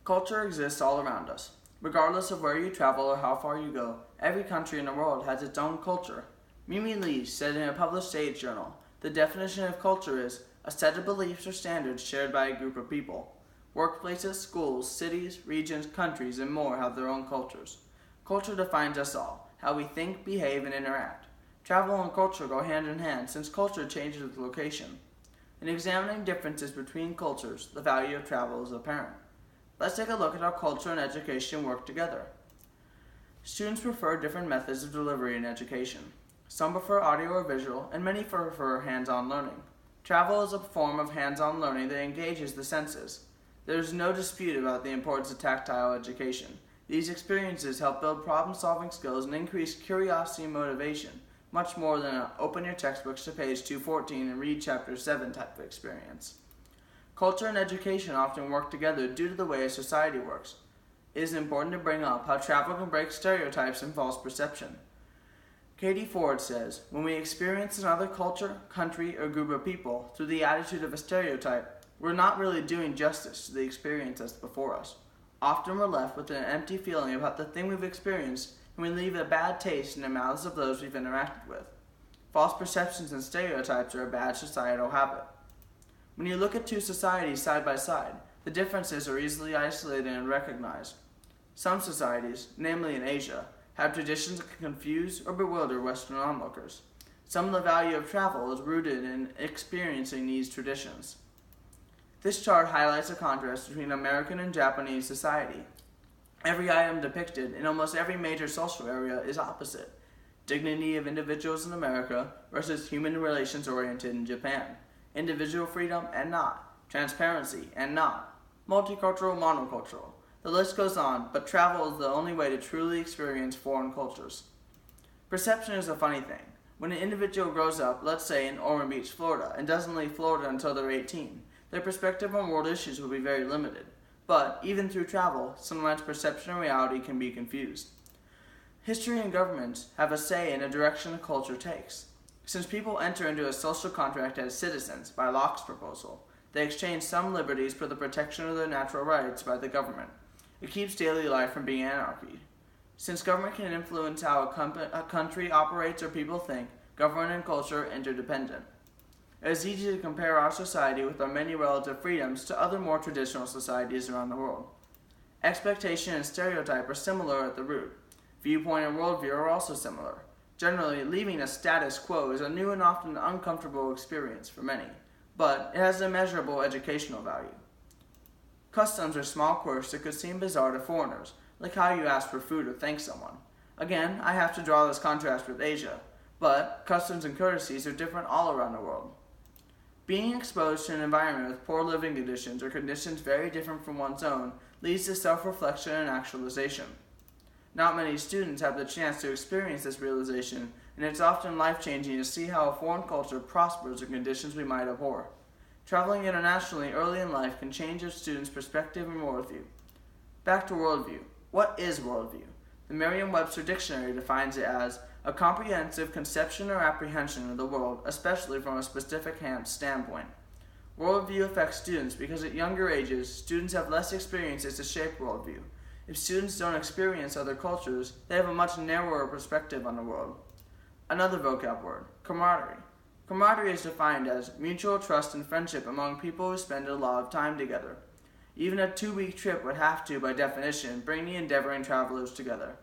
Culture exists all around us. Regardless of where you travel or how far you go, every country in the world has its own culture. Mimi Lee said in a published Sage journal, the definition of culture is a set of beliefs or standards shared by a group of people. Workplaces, schools, cities, regions, countries, and more have their own cultures. Culture defines us all, how we think, behave, and interact. Travel and culture go hand in hand since culture changes with location. In examining differences between cultures, the value of travel is apparent. Let's take a look at how culture and education work together. Students prefer different methods of delivery in education. Some prefer audio or visual, and many prefer hands-on learning. Travel is a form of hands-on learning that engages the senses. There is no dispute about the importance of tactile education. These experiences help build problem-solving skills and increase curiosity and motivation, much more than an open your textbooks to page 214 and read chapter 7 type of experience. Culture and education often work together due to the way a society works. It is important to bring up how travel can break stereotypes and false perception. Katie Ford says, when we experience another culture, country, or group of people through the attitude of a stereotype, we're not really doing justice to the experience that's before us. Often we're left with an empty feeling about the thing we've experienced, and we leave a bad taste in the mouths of those we've interacted with. False perceptions and stereotypes are a bad societal habit. When you look at two societies side by side, the differences are easily isolated and recognized. Some societies, namely in Asia, have traditions that can confuse or bewilder Western onlookers. Some of the value of travel is rooted in experiencing these traditions. This chart highlights a contrast between American and Japanese society. Every item depicted in almost every major social area is opposite. Dignity of individuals in America versus human relations oriented in Japan. Individual freedom and not. Transparency and not. Multicultural, monocultural. The list goes on, but travel is the only way to truly experience foreign cultures. Perception is a funny thing. When an individual grows up, let's say in Ormond Beach, Florida, and doesn't leave Florida until they're 18, their perspective on world issues will be very limited. But, even through travel, sometimes perception and reality can be confused. History and governments have a say in the direction a culture takes. Since people enter into a social contract as citizens, by Locke's proposal, they exchange some liberties for the protection of their natural rights by the government. It keeps daily life from being anarchy. Since government can influence how a country operates or people think, government and culture are interdependent. It is easy to compare our society with our many relative freedoms to other more traditional societies around the world. Expectation and stereotype are similar at the root. Viewpoint and worldview are also similar. Generally, leaving a status quo is a new and often uncomfortable experience for many, but it has immeasurable educational value. Customs are small quirks that could seem bizarre to foreigners, like how you ask for food or thank someone. Again, I have to draw this contrast with Asia, but customs and courtesies are different all around the world. Being exposed to an environment with poor living conditions or conditions very different from one's own leads to self-reflection and actualization. Not many students have the chance to experience this realization, and it's often life-changing to see how a foreign culture prospers in conditions we might abhor. Traveling internationally early in life can change a student's perspective and worldview. Back to worldview. What is worldview? The Merriam-Webster Dictionary defines it as a comprehensive conception or apprehension of the world, especially from a specific standpoint. Worldview affects students because at younger ages, students have less experiences to shape worldview. If students don't experience other cultures, they have a much narrower perspective on the world. Another vocab word, camaraderie. Camaraderie is defined as mutual trust and friendship among people who spend a lot of time together. Even a 2-week trip would have to, by definition, bring the endeavoring travelers together.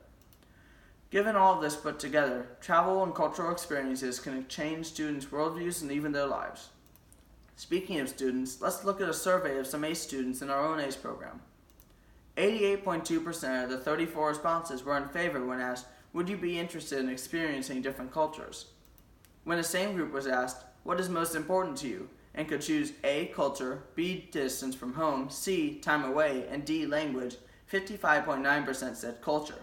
Given all of this put together, travel and cultural experiences can change students' worldviews and even their lives. Speaking of students, let's look at a survey of some ACE students in our own ACE program. 88.2% of the 34 responses were in favor when asked, would you be interested in experiencing different cultures? When the same group was asked, what is most important to you, and could choose A, culture, B, distance from home, C, time away, and D, language, 55.9% said culture.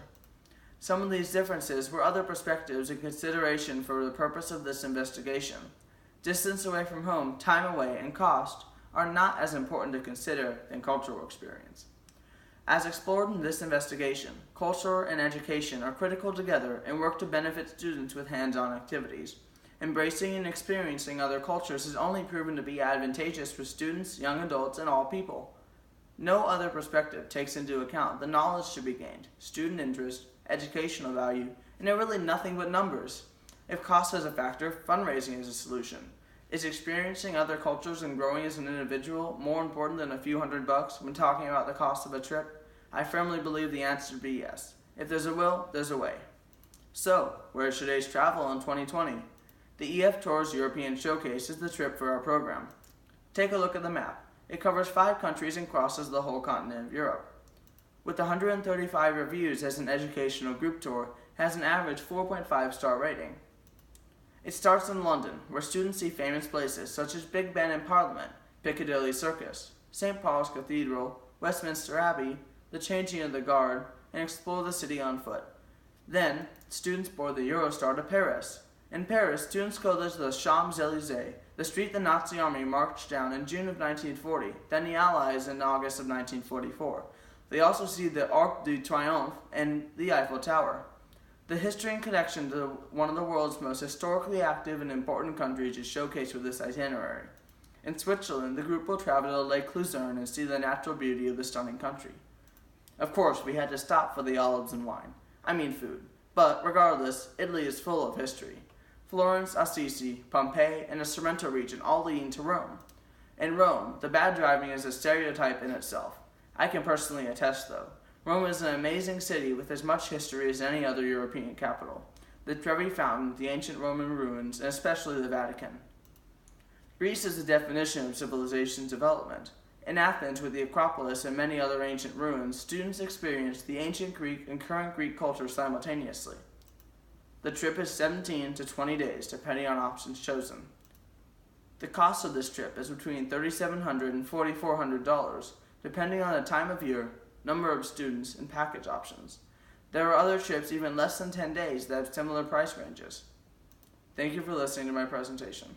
Some of these differences were other perspectives in consideration for the purpose of this investigation. Distance away from home, time away, and cost are not as important to consider than cultural experience. As explored in this investigation, culture and education are critical together and work to benefit students with hands-on activities. Embracing and experiencing other cultures has only proven to be advantageous for students, young adults, and all people. No other perspective takes into account the knowledge to be gained, student interest, educational value, and are really nothing but numbers. If cost is a factor, fundraising is a solution. Is experiencing other cultures and growing as an individual more important than a few $100 when talking about the cost of a trip? I firmly believe the answer to be yes. If there's a will, there's a way. So, where should ACE travel in 2020? The EF Tours European Showcase is the trip for our program. Take a look at the map. It covers 5 countries and crosses the whole continent of Europe. With 135 reviews as an educational group tour, it has an average 4.5-star rating. It starts in London, where students see famous places such as Big Ben and Parliament, Piccadilly Circus, St. Paul's Cathedral, Westminster Abbey, the changing of the guard, and explore the city on foot. Then, students board the Eurostar to Paris. In Paris, students go to the Champs-Élysées, the street the Nazi army marched down in June of 1940, then the Allies in August of 1944. They also see the Arc de Triomphe and the Eiffel Tower. The history and connection to one of the world's most historically active and important countries is showcased with this itinerary. In Switzerland, the group will travel to Lake Luzerne and see the natural beauty of the stunning country. Of course, we had to stop for the olives and wine. I mean food. But regardless, Italy is full of history. Florence, Assisi, Pompeii, and the Sorrento region all leading to Rome. In Rome, the bad driving is a stereotype in itself. I can personally attest, though. Rome is an amazing city with as much history as any other European capital. The Trevi Fountain, the ancient Roman ruins, and especially the Vatican. Greece is the definition of civilization's development. In Athens, with the Acropolis and many other ancient ruins, students experience the ancient Greek and current Greek culture simultaneously. The trip is 17 to 20 days, depending on options chosen. The cost of this trip is between $3,700 and $4,400, depending on the time of year, number of students, and package options. There are other trips even less than 10 days that have similar price ranges. Thank you for listening to my presentation.